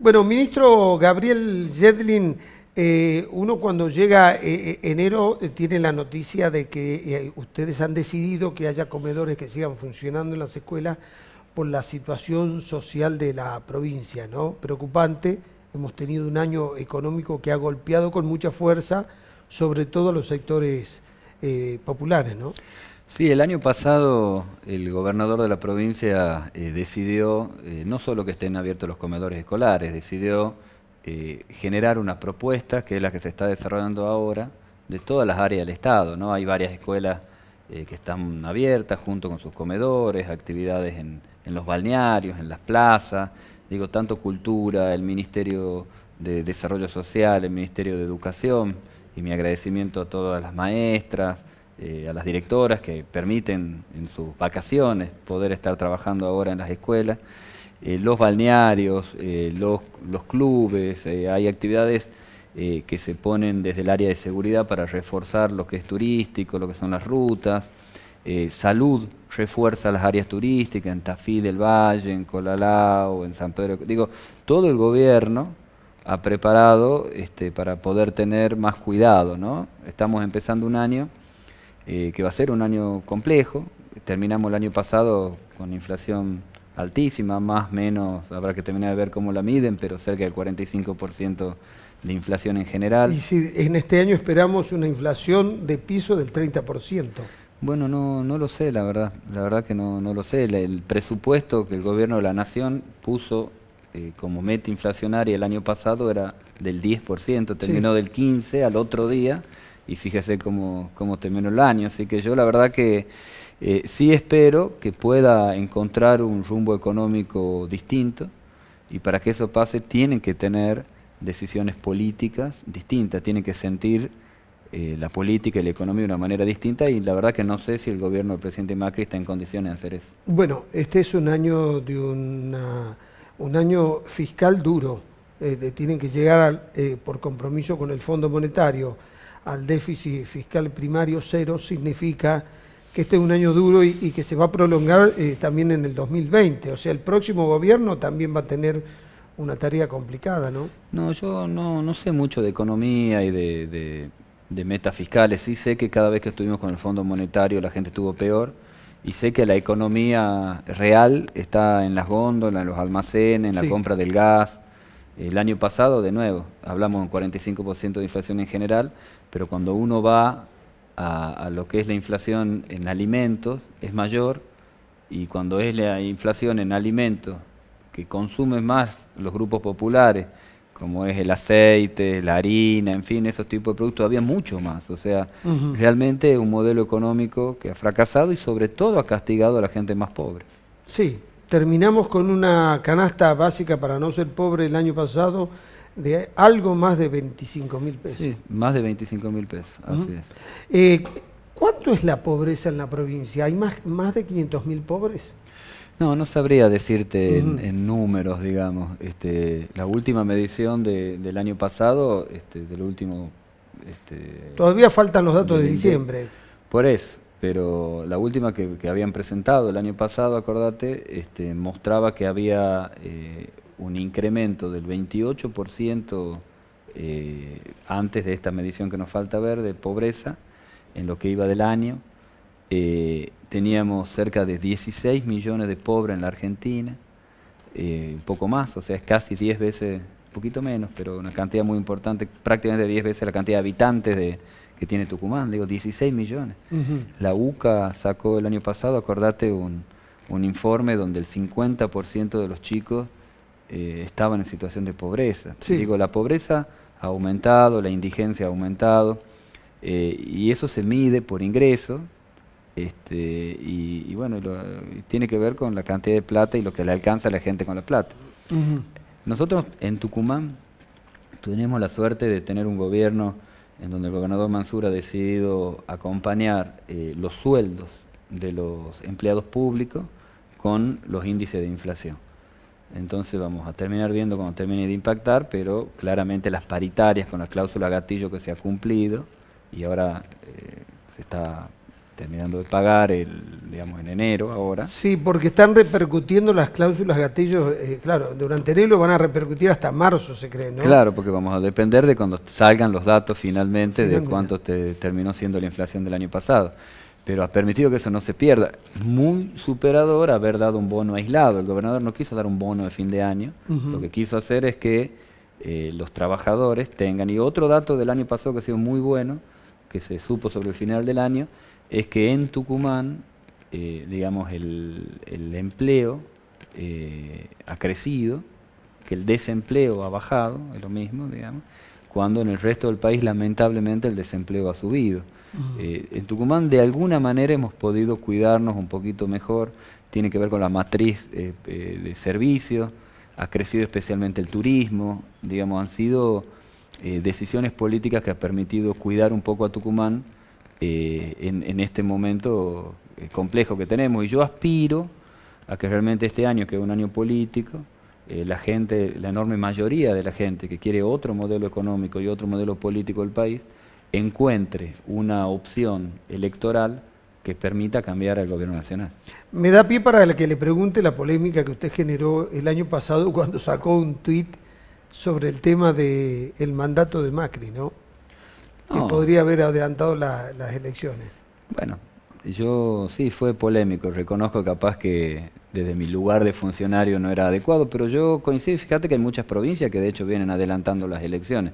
Bueno, ministro Gabriel Yedlin, uno cuando llega enero tiene la noticia de que ustedes han decidido que haya comedores que sigan funcionando en las escuelas por la situación social de la provincia, ¿no? Preocupante. Hemos tenido un año económico que ha golpeado con mucha fuerza, sobre todo a los sectores populares, ¿no? Sí, el año pasado el gobernador de la provincia decidió no solo que estén abiertos los comedores escolares, decidió generar una propuesta, que es la que se está desarrollando ahora, de todas las áreas del Estado, ¿no? Hay varias escuelas que están abiertas junto con sus comedores, actividades en los balnearios, en las plazas, digo, tanto cultura, el Ministerio de Desarrollo Social, el Ministerio de Educación, y mi agradecimiento a todas las maestras, a las directoras que permiten en sus vacaciones poder estar trabajando ahora en las escuelas, los balnearios, los clubes, hay actividades que se ponen desde el área de seguridad para reforzar lo que es turístico, lo que son las rutas, salud refuerza las áreas turísticas, en Tafí del Valle, en Colalao, en San Pedro, digo, todo el gobierno ha preparado para poder tener más cuidado, ¿no? Estamos empezando un año que va a ser un año complejo. Terminamos el año pasado con inflación altísima, más o menos, habrá que terminar de ver cómo la miden, pero cerca del 45% de inflación en general. Y si en este año esperamos una inflación de piso del 30%. Bueno, no lo sé, la verdad que no lo sé. El presupuesto que el gobierno de la Nación puso como meta inflacionaria el año pasado era del 10%, terminó Sí. del 15% al otro día, y fíjese cómo terminó el año. Así que yo la verdad que sí espero que pueda encontrar un rumbo económico distinto, y para que eso pase tienen que tener decisiones políticas distintas, tienen que sentir la política y la economía de una manera distinta, y la verdad que no sé si el gobierno del presidente Macri está en condiciones de hacer eso. Bueno, este es un año de un año fiscal duro. Tienen que llegar por compromiso con el Fondo Monetario al déficit fiscal primario cero. Significa que este es un año duro y que se va a prolongar también en el 2020. O sea, el próximo gobierno también va a tener una tarea complicada, ¿no? No, yo no sé mucho de economía y de metas fiscales. Sí sé que cada vez que estuvimos con el Fondo Monetario la gente estuvo peor, y sé que la economía real está en las góndolas, en los almacenes, en la Sí. compra del gas. El año pasado, de nuevo, hablamos de un 45% de inflación en general, pero cuando uno va a lo que es la inflación en alimentos es mayor, y cuando es la inflación en alimentos que consumen más los grupos populares, como es el aceite, la harina, en fin, esos tipos de productos, todavía mucho más. O sea, Ujú. realmente es un modelo económico que ha fracasado y sobre todo ha castigado a la gente más pobre. Sí, terminamos con una canasta básica para no ser pobre el año pasado de algo más de 25.000 pesos. Sí, más de 25.000 pesos, Ujú. así es. Eh, ¿Cuánto es la pobreza en la provincia? ¿Hay más de 500.000 pobres? No sabría decirte Ujú. en números, digamos. La última medición del año pasado, del último, Todavía faltan los datos de del INDEC, diciembre. por eso, pero la última que habían presentado el año pasado, acordate, mostraba que había un incremento del 28% antes de esta medición que nos falta ver de pobreza en lo que iba del año. Teníamos cerca de 16 millones de pobres en la Argentina, un poco más, o sea, es casi 10 veces, un poquito menos, pero una cantidad muy importante, prácticamente 10 veces la cantidad de habitantes que tiene Tucumán, digo, 16 millones. Ujú. La UCA sacó el año pasado, acordate, un informe donde el 50% de los chicos estaban en situación de pobreza. Sí. Digo, la pobreza ha aumentado, la indigencia ha aumentado, y eso se mide por ingreso. Y bueno, y tiene que ver con la cantidad de plata y lo que le alcanza a la gente con la plata. Ujú. Nosotros en Tucumán tenemos la suerte de tener un gobierno en donde el gobernador Mansur ha decidido acompañar los sueldos de los empleados públicos con los índices de inflación. Entonces vamos a terminar viendo cuando termine de impactar, pero claramente las paritarias con la cláusula gatillo que se ha cumplido, y ahora se está terminando de pagar, digamos, en enero ahora. Sí, porque están repercutiendo las cláusulas gatillos, claro, durante enero van a repercutir hasta marzo, se cree, ¿no? Claro, porque vamos a depender de cuando salgan los datos finalmente de cuánto terminó siendo la inflación del año pasado. Pero ha permitido que eso no se pierda. Muy superador haber dado un bono aislado. El gobernador no quiso dar un bono de fin de año. Lo que quiso hacer es que los trabajadores tengan. Y otro dato del año pasado que ha sido muy bueno, que se supo sobre el final del año, es que en Tucumán, digamos, el empleo ha crecido, que el desempleo ha bajado, es lo mismo, digamos, cuando en el resto del país lamentablemente el desempleo ha subido. En Tucumán de alguna manera hemos podido cuidarnos un poquito mejor, tiene que ver con la matriz de servicios, ha crecido especialmente el turismo, digamos, han sido decisiones políticas que han permitido cuidar un poco a Tucumán en este momento complejo que tenemos. Y yo aspiro a que realmente este año, que es un año político, la gente, la enorme mayoría de la gente que quiere otro modelo económico y otro modelo político del país, encuentre una opción electoral que permita cambiar al gobierno nacional. Me da pie para que le pregunte la polémica que usted generó el año pasado cuando sacó un tuit sobre el tema del mandato de Macri, ¿no? Que podría haber adelantado las elecciones. Bueno, yo sí, fue polémico, reconozco capaz que desde mi lugar de funcionario no era adecuado, pero yo coincido, fíjate que hay muchas provincias que de hecho vienen adelantando las elecciones.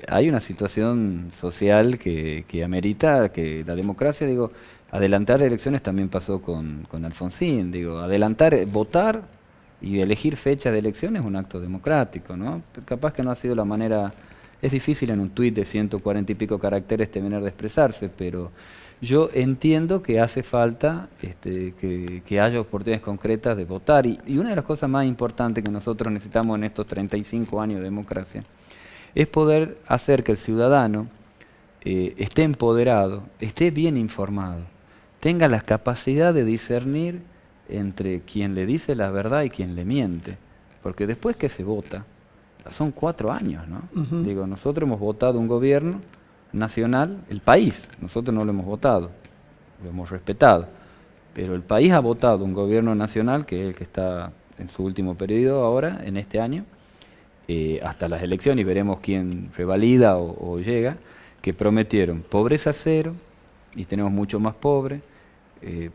Hay una situación social que amerita que la democracia, digo, adelantar elecciones también pasó con Alfonsín, digo, adelantar, votar y elegir fechas de elecciones es un acto democrático, ¿no? Capaz que no ha sido la manera, es difícil en un tuit de 140 y pico caracteres terminar de expresarse, pero yo entiendo que hace falta que haya oportunidades concretas de votar y una de las cosas más importantes que nosotros necesitamos en estos 35 años de democracia es poder hacer que el ciudadano esté empoderado, esté bien informado, tenga la capacidad de discernir entre quien le dice la verdad y quien le miente, porque después que se vota, son 4 años, ¿no? Digo, nosotros hemos votado un gobierno nacional, el país, nosotros no lo hemos votado, lo hemos respetado, pero el país ha votado un gobierno nacional, que es el que está en su último periodo ahora, en este año, hasta las elecciones, y veremos quién revalida o llega, que prometieron pobreza cero, y tenemos mucho más pobres,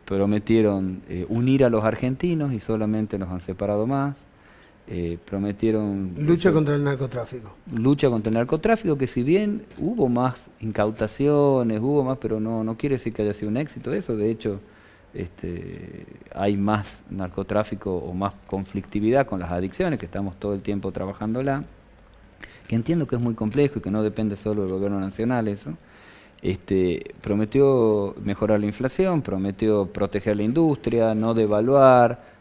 prometieron unir a los argentinos y solamente nos han separado más, prometieron... Lucha contra el narcotráfico. Lucha contra el narcotráfico, que si bien hubo más incautaciones, hubo más, pero no quiere decir que haya sido un éxito eso, de hecho hay más narcotráfico o más conflictividad con las adicciones, que estamos todo el tiempo trabajándola, que entiendo que es muy complejo y que no depende solo del gobierno nacional eso. Prometió mejorar la inflación, prometió proteger la industria, no devaluar,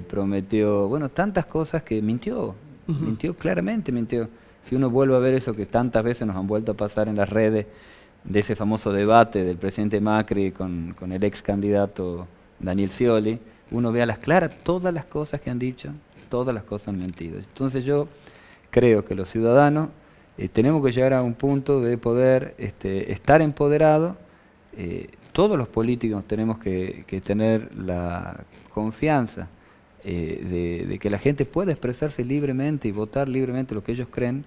prometió, bueno, tantas cosas que mintió, mintió claramente, mintió. Si uno vuelve a ver eso que tantas veces nos han vuelto a pasar en las redes, de ese famoso debate del presidente Macri con el ex candidato Daniel Scioli, uno ve a las claras todas las cosas que han dicho, todas las cosas han mentido. Entonces yo creo que los ciudadanos tenemos que llegar a un punto de poder estar empoderados. Todos los políticos tenemos que tener la confianza de que la gente pueda expresarse libremente y votar libremente lo que ellos creen,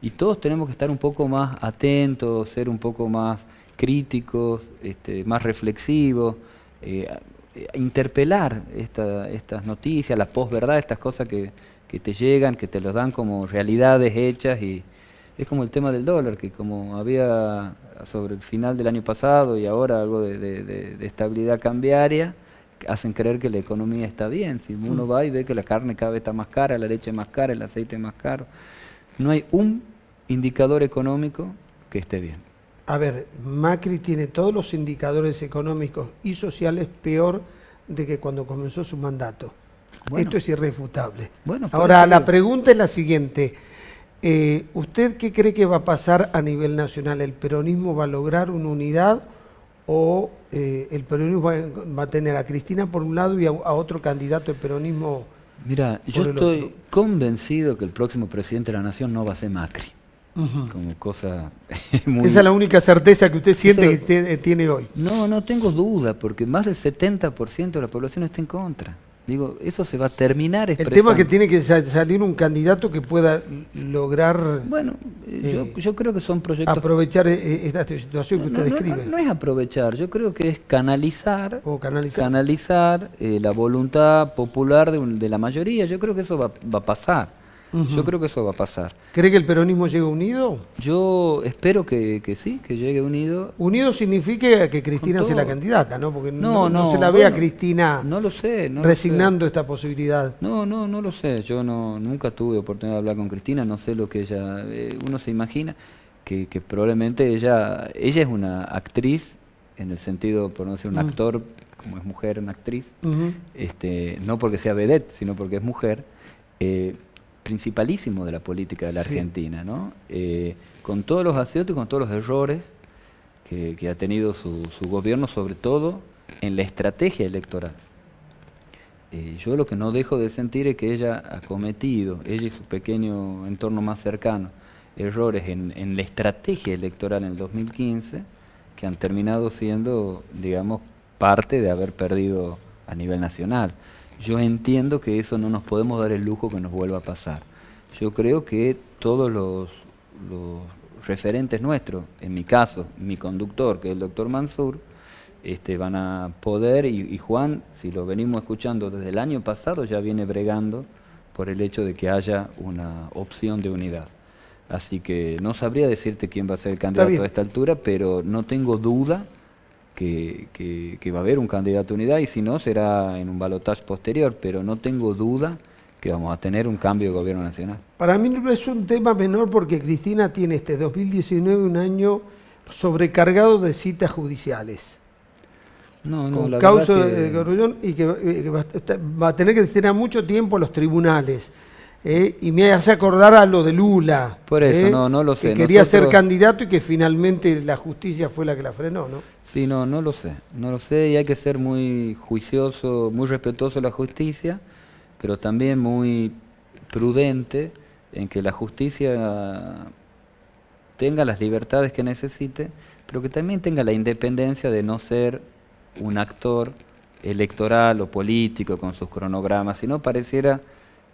y todos tenemos que estar un poco más atentos, ser un poco más críticos, más reflexivos, interpelar estas noticias, la posverdad, estas cosas que te llegan, que te los dan como realidades hechas, y es como el tema del dólar, que como había sobre el final del año pasado y ahora algo de estabilidad cambiaria, hacen creer que la economía está bien. Si uno va y ve que la carne cada vez está más cara, la leche más cara, el aceite más caro, no hay un indicador económico que esté bien. A ver, Macri tiene todos los indicadores económicos y sociales peor de que cuando comenzó su mandato. Bueno, esto es irrefutable. Bueno, ahora, la pregunta es la siguiente. ¿Usted qué cree que va a pasar a nivel nacional? ¿El peronismo va a lograr una unidad o el peronismo va a tener a Cristina por un lado y a otro candidato del peronismo? Mira, yo estoy convencido que el próximo presidente de la Nación no va a ser Macri. Ujú. como cosa muy... Esa es la única certeza que usted siente Eso- que tiene hoy. No, no tengo duda, porque más del 70% de la población está en contra. Digo, eso se va a terminar El tema es que expresando. tiene que salir un candidato que pueda lograr Bueno, yo creo que son proyectos... aprovechar esta situación que usted describe No es aprovechar, yo creo que es canalizar, o canalizar. la voluntad popular de la mayoría. Yo creo que eso va a pasar. Ujú. Yo creo que eso va a pasar. ¿Cree que el peronismo llega unido? Yo espero que sí, que llegue unido. Unido significa que Cristina Con sea la todo. candidata, ¿no? Porque No, no se no, la ve a bueno, Cristina no lo sé, no lo sé. resignando esta posibilidad. No lo sé. Yo nunca tuve oportunidad de hablar con Cristina, no sé lo que ella, uno se imagina que probablemente ella es una actriz, en el sentido, por no decir un actor, como es mujer, una actriz, Ujú. no porque sea vedette, sino porque es mujer, principalísimo de la política de la Sí. Argentina, ¿no? Con todos los aciertos y con todos los errores que ha tenido su gobierno, sobre todo en la estrategia electoral. Yo lo que no dejo de sentir es que ella ha cometido, ella y su pequeño entorno más cercano, errores en la estrategia electoral en el 2015 que han terminado siendo, digamos, parte de haber perdido a nivel nacional. Yo entiendo que eso no nos podemos dar el lujo que nos vuelva a pasar. Yo creo que todos los referentes nuestros, en mi caso, mi conductor, que es el doctor Mansur, van a poder, y Juan, si lo venimos escuchando desde el año pasado, ya viene bregando por el hecho de que haya una opción de unidad. Así que no sabría decirte quién va a ser el candidato bien. a esta altura, pero no tengo duda que va a haber un candidato a unidad, y si no será en un balotaje posterior, pero no tengo duda que vamos a tener un cambio de gobierno nacional. Para mí no es un tema menor porque Cristina tiene este 2019 un año sobrecargado de citas judiciales, No, con la causa verdad de que... corrupción y que va a tener que destinar mucho tiempo a los tribunales. Y me hace acordar a lo de Lula, Por eso, no lo que sé. quería ser Nosotros... candidato y que finalmente la justicia fue la que la frenó, ¿no? Sí, no lo sé y hay que ser muy juicioso, muy respetuoso de la justicia, pero también muy prudente en que la justicia tenga las libertades que necesite, pero que también tenga la independencia de no ser un actor electoral o político con sus cronogramas, sino pareciera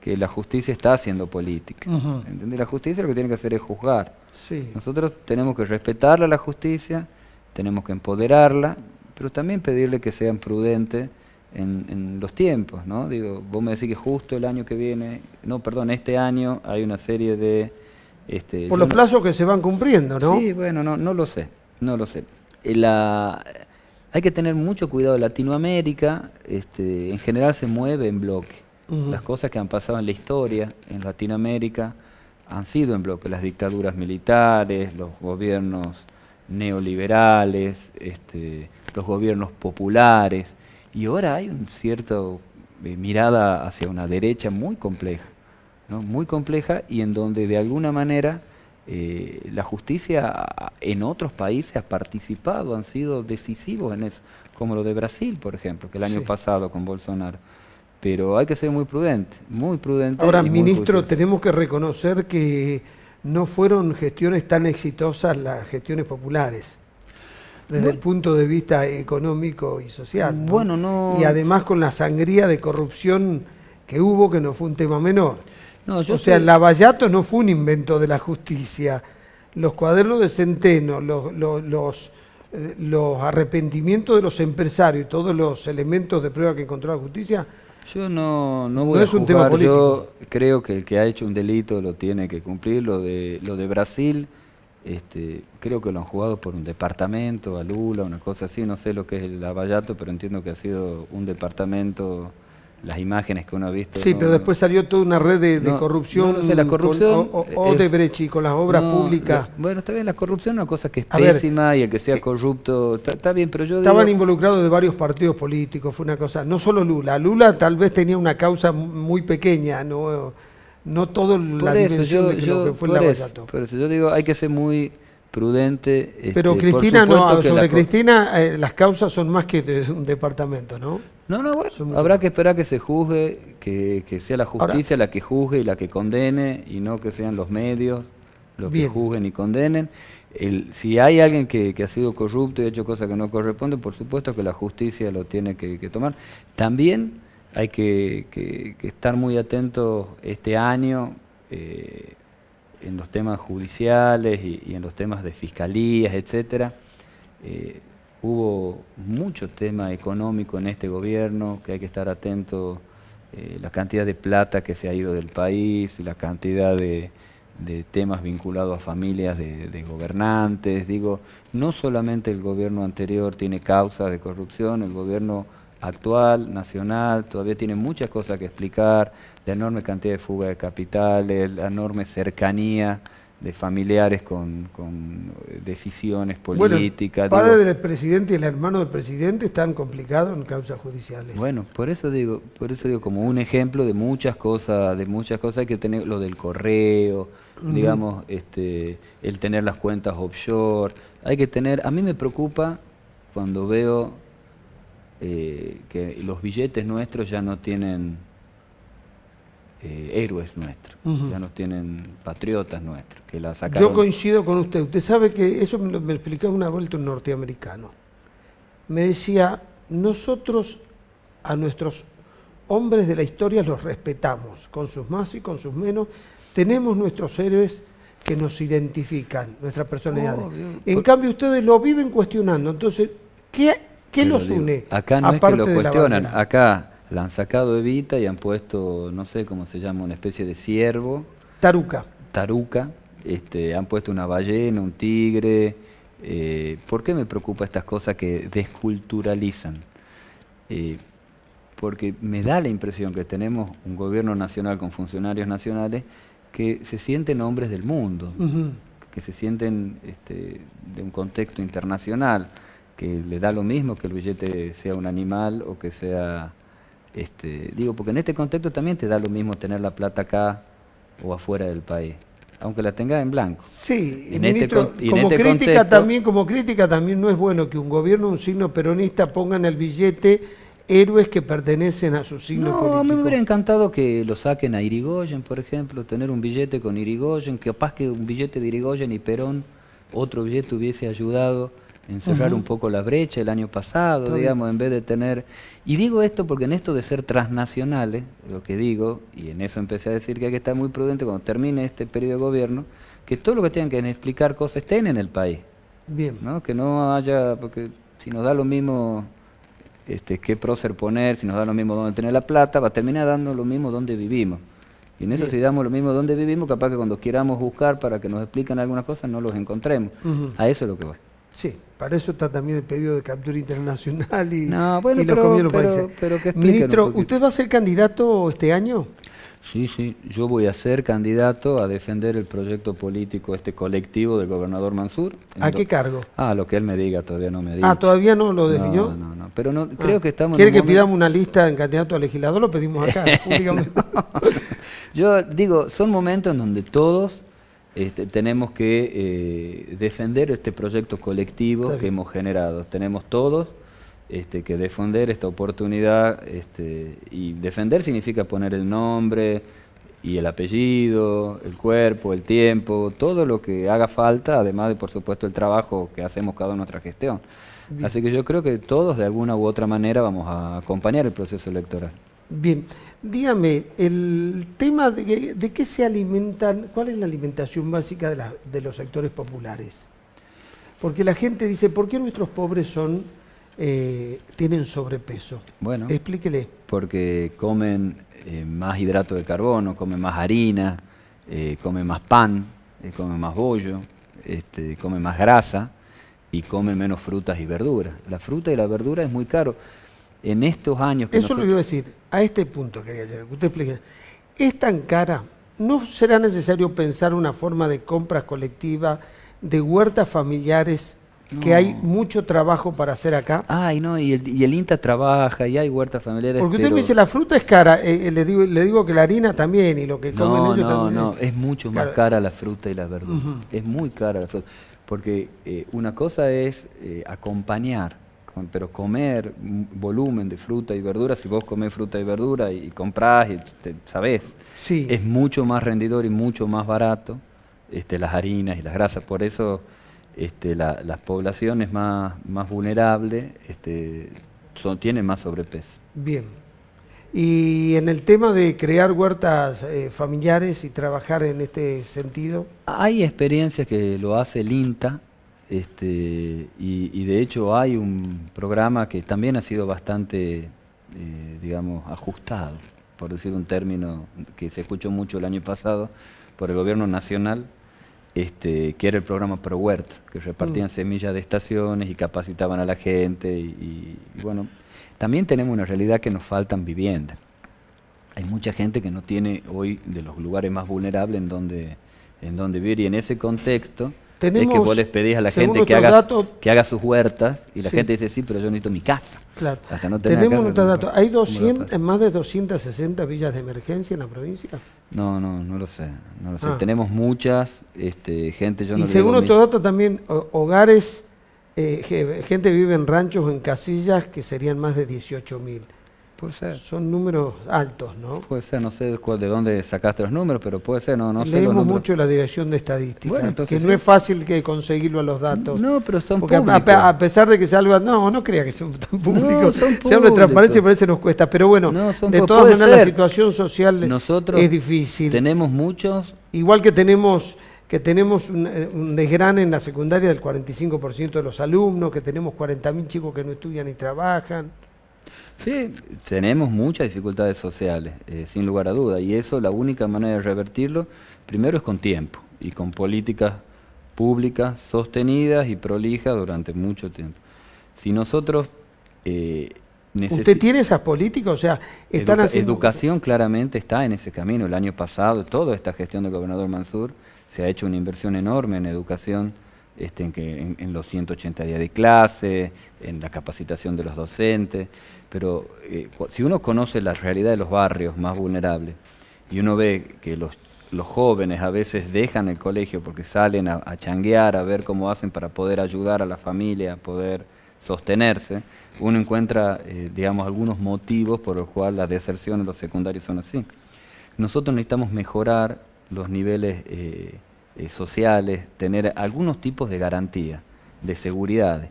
que la justicia está haciendo política. Ujú. ¿Entendés? La justicia lo que tiene que hacer es juzgar. Sí. Nosotros tenemos que respetarla a la justicia, tenemos que empoderarla, pero también pedirle que sean prudentes en los tiempos, ¿no? Digo, vos me decís que justo el año que viene, no, perdón, este año hay una serie de... Por los plazos que se van cumpliendo, ¿no? Sí, bueno, no lo sé, no lo sé. Hay que tener mucho cuidado. Latinoamérica, en general se mueve en bloque. Ujú. Las cosas que han pasado en la historia en Latinoamérica han sido en bloque. Las dictaduras militares, los gobiernos neoliberales, los gobiernos populares. Y ahora hay una cierta mirada hacia una derecha muy compleja, ¿no? Muy compleja, y en donde de alguna manera la justicia en otros países ha participado, han sido decisivos en eso, como lo de Brasil, por ejemplo, que el año Sí. pasado con Bolsonaro. Pero hay que ser muy prudente, muy prudente. Ahora, y muy ministro, juicioso. tenemos que reconocer que no fueron gestiones tan exitosas las gestiones populares, desde el punto de vista económico y social, ¿no? Bueno, no... Y además con la sangría de corrupción que hubo, que no fue un tema menor. No, yo O sea, sé- Lavallato no fue un invento de la justicia. Los cuadernos de Centeno, los arrepentimientos de los empresarios y todos los elementos de prueba que encontró la justicia, Yo no No voy a es un tema juzgar. político. Yo creo que el que ha hecho un delito lo tiene que cumplir. Lo de Brasil, creo que lo han jugado por un departamento, a Lula, una cosa así. No sé lo que es el Lavallato, pero entiendo que ha sido un departamento. Las imágenes que uno ha visto. sí, no- pero después salió toda una red de no- corrupción, no lo sé, la corrupción con Odebrecht y con las obras no, públicas. bueno, está bien, la corrupción es una cosa que es A ver, pésima, y el que sea corrupto está bien, pero yo Estaban digo... involucrados de varios partidos políticos, fue una cosa, no solo Lula. Lula tal vez tenía una causa muy pequeña, no toda la Por eso, dimensión de que lo que fue el Lavallato. por eso yo digo, hay que ser muy prudente. Pero por Cristina supuesto no, que sobre la Cristina las causas son más que de un departamento, ¿no? No, bueno, Son mucho habrá más. que esperar que se juzgue, que sea la justicia la que juzgue y la que condene, y no que sean los medios los que Bien. juzguen y condenen. Si hay alguien que ha sido corrupto y ha hecho cosas que no corresponden, por supuesto que la justicia lo tiene que tomar. También hay que estar muy atentos este año en los temas judiciales y en los temas de fiscalías, etcétera. Hubo mucho tema económico en este gobierno que hay que estar atento, la cantidad de plata que se ha ido del país, la cantidad de temas vinculados a familias de gobernantes. Digo, no solamente el gobierno anterior tiene causas de corrupción, el gobierno actual, nacional, todavía tiene muchas cosas que explicar, la enorme cantidad de fuga de capitales, la enorme cercanía de familiares con decisiones políticas. Bueno, el padre del presidente y el hermano del presidente están complicados en causas judiciales. Bueno, por eso digo como un ejemplo de muchas cosas hay que tener lo del correo, digamos, el tener las cuentas offshore, hay que tener, a mí me preocupa cuando veo que los billetes nuestros ya no tienen héroes nuestros, ya no tienen patriotas nuestros, que la sacaron. Yo coincido con usted. Usted sabe que eso me explicaba una vuelta un norteamericano. Me decía, nosotros a nuestros hombres de la historia los respetamos, con sus más y con sus menos. Tenemos nuestros héroes que nos identifican, nuestras personalidades. En cambio, ustedes lo viven cuestionando. Entonces, ¿qué los une? Acá no es que lo cuestionan, acá la han sacado Evita y han puesto, no sé cómo se llama, una especie de ciervo. Taruca. Han puesto una ballena, un tigre. ¿Por qué me preocupa estas cosas que desculturalizan? Porque me da la impresión que tenemos un gobierno nacional con funcionarios nacionales que se sienten hombres del mundo, que se sienten de un contexto internacional, que le da lo mismo que el billete sea un animal o que sea... digo, porque en este contexto también te da lo mismo tener la plata acá o afuera del país, aunque la tengas en blanco. Sí, ministro, como crítica también no es bueno que un gobierno, un signo peronista ponga en el billete héroes que pertenecen a su signo político. A mí me hubiera encantado que lo saquen a Irigoyen, por ejemplo, tener un billete con Irigoyen, capaz que un billete de Irigoyen y Perón, otro billete hubiese ayudado a encerrar un poco la brecha el año pasado, digamos, en vez de tener... Y digo esto porque en esto de ser transnacionales, lo que digo, y en eso empecé a decir que hay que estar muy prudente cuando termine este periodo de gobierno, que todo lo que tengan que explicar cosas estén en el país. Bien. ¿No? Que no haya, porque si nos da lo mismo qué prócer poner, si nos da lo mismo dónde tener la plata, va a terminar dando lo mismo donde vivimos. Y en eso si damos lo mismo donde vivimos, capaz que cuando queramos buscar para que nos expliquen algunas cosas, no los encontremos. A eso es lo que voy. Sí, para eso está también el pedido de captura internacional y, no, bueno, y los convenios países. Ministro, ¿usted va a ser candidato este año? Sí, yo voy a ser candidato a defender el proyecto político colectivo del gobernador Mansur. ¿A qué cargo? Lo que él me diga, todavía no me diga. ¿Todavía no lo definió? No, pero no, creo que estamos... ¿Quiere que pidamos una lista en candidato a legislador? Lo pedimos acá, públicamente. Yo digo, son momentos en donde todos tenemos que defender este proyecto colectivo que hemos generado. Tenemos todos que defender esta oportunidad, y defender significa poner el nombre y el apellido, el cuerpo, el tiempo, todo lo que haga falta, además de, por supuesto, el trabajo que hacemos cada uno en nuestra gestión. Bien. Así que yo creo que todos, de alguna u otra manera, vamos a acompañar el proceso electoral. Bien, dígame, el tema de qué se alimentan, ¿cuál es la alimentación básica de los sectores populares? Porque la gente dice, ¿por qué nuestros pobres tienen sobrepeso? Bueno, explíquele. Porque comen más hidrato de carbono, comen más harina, comen más pan, comen más bollo, comen más grasa y comen menos frutas y verduras. La fruta y la verdura es muy caro. En estos años que eso lo iba a decir, a este punto quería llegar, que usted explique. ¿Es tan cara? ¿No será necesario pensar una forma de compras colectivas, de huertas familiares, que hay mucho trabajo para hacer acá? Y el INTA trabaja y hay huertas familiares. Porque usted me dice, la fruta es cara, le digo que la harina también y lo que comen ellos también. No, es mucho más cara la fruta y la verdura. Es muy cara la fruta. Porque una cosa es acompañar, pero comer volumen de fruta y verdura, si vos comés fruta y verdura y comprás, sabés, es mucho más rendidor y mucho más barato las harinas y las grasas. Por eso las poblaciones más vulnerables tienen más sobrepeso. Bien. Y en el tema de crear huertas familiares y trabajar en este sentido. Hay experiencias que lo hace el INTA, y de hecho hay un programa que también ha sido bastante, digamos, ajustado, por decir un término que se escuchó mucho el año pasado por el gobierno nacional, que era el programa Pro Huerta, que repartían semillas de estaciones y capacitaban a la gente y bueno, también tenemos una realidad que nos faltan viviendas. Hay mucha gente que no tiene hoy de los lugares más vulnerables en donde vivir, y en ese contexto es que vos les pedís a la gente que haga sus huertas y la gente dice, sí, pero yo necesito mi casa. Claro. Hasta no tener Tenemos casa, otro dato. ¿Hay más de 260 villas de emergencia en la provincia? No lo sé. Tenemos muchas, gente, yo no y le según digo otro dato también, hogares, gente vive en ranchos o en casillas que serían más de 18.000. Puede ser. Son números altos, ¿no? Puede ser, no sé de dónde sacaste los números, pero puede ser, no sé los Leemos números. mucho la Dirección de Estadística, bueno, entonces, que no es fácil que conseguirlo a los datos. No, pero son porque públicos. a pesar de que se habla, no crea que son tan públicos. No, son se habla de transparencia y públicos. parece nos cuesta. Pero bueno, No, de todas puede maneras la ser. situación social Nosotros es difícil. Tenemos muchos. Igual que tenemos un desgrane en la secundaria del 45% de los alumnos, que tenemos 40.000 chicos que no estudian ni trabajan. Sí, tenemos muchas dificultades sociales, sin lugar a duda, y eso la única manera de revertirlo, primero es con tiempo y con políticas públicas sostenidas y prolijas durante mucho tiempo. Si nosotros ¿Usted tiene esas políticas? O sea, están haciendo... Educación claramente está en ese camino. El año pasado, toda esta gestión del gobernador Mansur, se ha hecho una inversión enorme en educación, en los 180 días de clase, en la capacitación de los docentes, pero si uno conoce la realidad de los barrios más vulnerables y uno ve que los jóvenes a veces dejan el colegio porque salen a changuear, a ver cómo hacen para poder ayudar a la familia, a poder sostenerse, uno encuentra, digamos, algunos motivos por los cuales las deserciones en los secundarios son así. Nosotros necesitamos mejorar los niveles sociales, tener algunos tipos de garantía, de seguridad.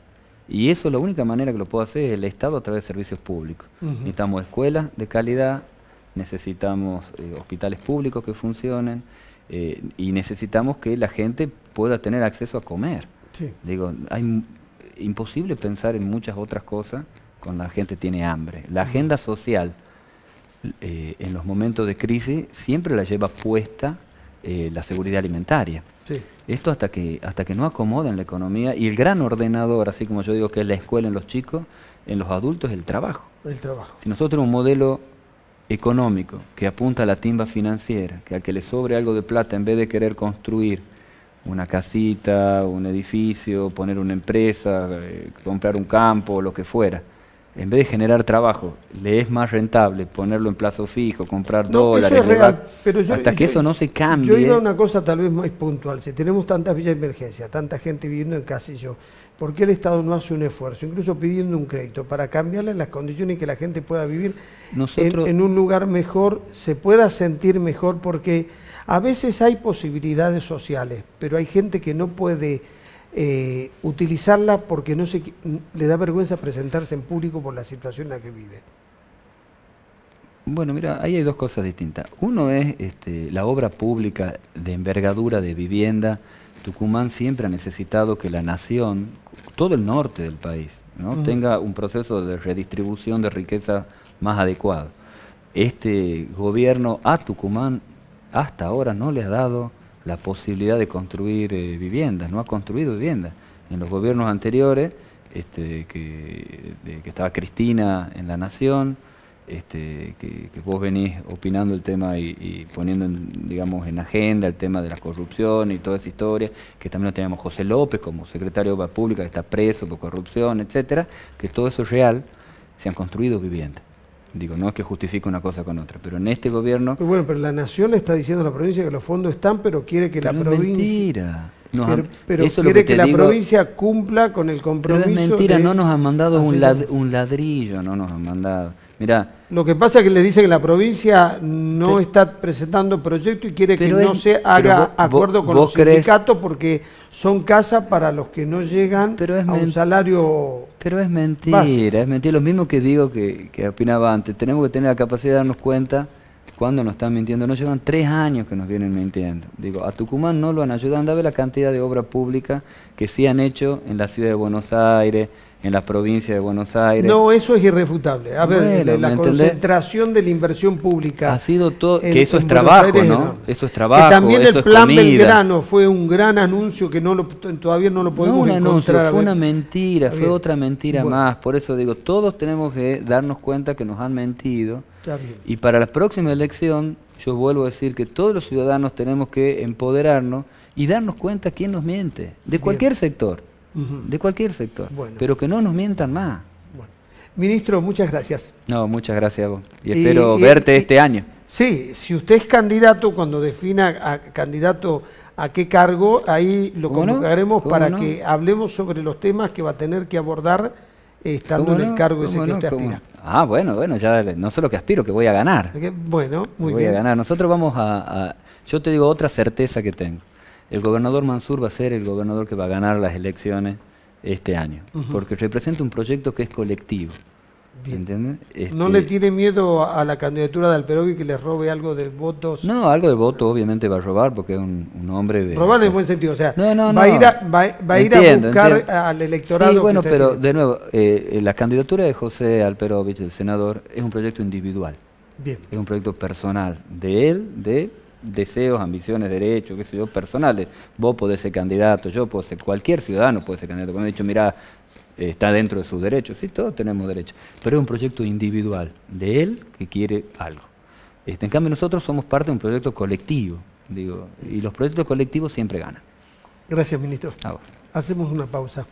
Y eso la única manera que lo puede hacer es el Estado a través de servicios públicos. Necesitamos escuelas de calidad, necesitamos hospitales públicos que funcionen y necesitamos que la gente pueda tener acceso a comer. Sí. Digo, imposible pensar en muchas otras cosas cuando la gente tiene hambre. La agenda social en los momentos de crisis siempre la lleva puesta la seguridad alimentaria. Sí. Esto hasta que no acomodan la economía, y el gran ordenador, así como yo digo que es la escuela en los chicos, en los adultos es el trabajo. El trabajo. Si nosotros tenemos un modelo económico que apunta a la timba financiera, que al que le sobre algo de plata, en vez de querer construir una casita, un edificio, poner una empresa, comprar un campo o lo que fuera, en vez de generar trabajo, le es más rentable ponerlo en plazo fijo, comprar dólares, eso es real, pero hasta que eso no se cambie. Yo iba a una cosa tal vez más puntual. Si tenemos tantas villas de emergencia, tanta gente viviendo en casillos, ¿por qué el Estado no hace un esfuerzo, incluso pidiendo un crédito, para cambiarle las condiciones y que la gente pueda vivir en un lugar mejor, se pueda sentir mejor? Porque a veces hay posibilidades sociales, pero hay gente que no puede utilizarla porque le da vergüenza presentarse en público por la situación en la que vive. Bueno, mira, ahí hay dos cosas distintas. Uno es la obra pública de envergadura de vivienda. Tucumán siempre ha necesitado que la nación, todo el norte del país, ¿no? tenga un proceso de redistribución de riqueza más adecuado. Este gobierno a Tucumán hasta ahora no le ha dado la posibilidad de construir viviendas, no ha construido viviendas. En los gobiernos anteriores, que estaba Cristina en La Nación, que vos venís opinando el tema y poniendo digamos, en agenda el tema de la corrupción y toda esa historia, que también lo teníamos José López como secretario de Obra Pública, que está preso por corrupción, etcétera, que todo eso es real, se han construido viviendas. Digo, no es que justifique una cosa con otra, pero en este gobierno... Pero bueno, pero la Nación le está diciendo a la provincia que los fondos están, pero quiere que la provincia... Pero quiere que la provincia cumpla con el compromiso. Pero es mentira, no nos han mandado un ladrillo, no nos han mandado. Mirá, Lo que pasa es que le dicen que la provincia no está presentando proyecto y quiere que no se haga acuerdo con los sindicatos porque son casas para los que no llegan a un salario. Pero es mentira, básico. Es mentira. Lo mismo que digo que opinaba antes. Tenemos que tener la capacidad de darnos cuenta cuando nos están mintiendo. Nos llevan 3 años que nos vienen mintiendo. Digo, a Tucumán no lo han ayudado. Anda a ver la cantidad de obra pública que sí han hecho en la ciudad de Buenos Aires, en la provincia de Buenos Aires. No, eso es irrefutable. A ver, la concentración de la inversión pública. Ha sido todo, que eso es trabajo, ¿no? Eso es trabajo, que también el plan Belgrano fue un gran anuncio que todavía no lo podemos encontrar. Fue una mentira, fue otra mentira más. Por eso digo, todos tenemos que darnos cuenta que nos han mentido. Y para la próxima elección, yo vuelvo a decir que todos los ciudadanos tenemos que empoderarnos y darnos cuenta quién nos miente, de cualquier sector. De cualquier sector, pero que no nos mientan más. Bueno. Ministro, muchas gracias. No, muchas gracias a vos. Y espero verte este año. Sí, si usted es candidato, cuando defina candidato a qué cargo, ahí lo convocaremos para que hablemos sobre los temas que va a tener que abordar estando en el cargo ese que usted aspira. Ah, bueno, ya no solo que aspiro, que voy a ganar. Bueno, muy bien. Voy a ganar. Nosotros vamos yo te digo otra certeza que tengo. El gobernador Mansur va a ser el gobernador que va a ganar las elecciones este año, porque representa un proyecto que es colectivo. ¿Entiendes? ¿No le tiene miedo a la candidatura de Alperovi que le robe algo de votos? No, algo de votos obviamente va a robar porque es un hombre de... Robar en el buen sentido, o sea, va a ir a buscar al electorado. Sí, bueno, pero de nuevo, la candidatura de José Alperovich, el senador, es un proyecto individual. Bien. Es un proyecto personal de él, de deseos, ambiciones, derechos, qué sé yo, personales. Vos podés ser candidato, yo puedo ser, cualquier ciudadano puede ser candidato. Cuando he dicho, mira, está dentro de sus derechos, sí, todos tenemos derechos, pero es un proyecto individual de él que quiere algo. En cambio nosotros somos parte de un proyecto colectivo, digo, y los proyectos colectivos siempre ganan. Gracias, ministro. A vos. Hacemos una pausa.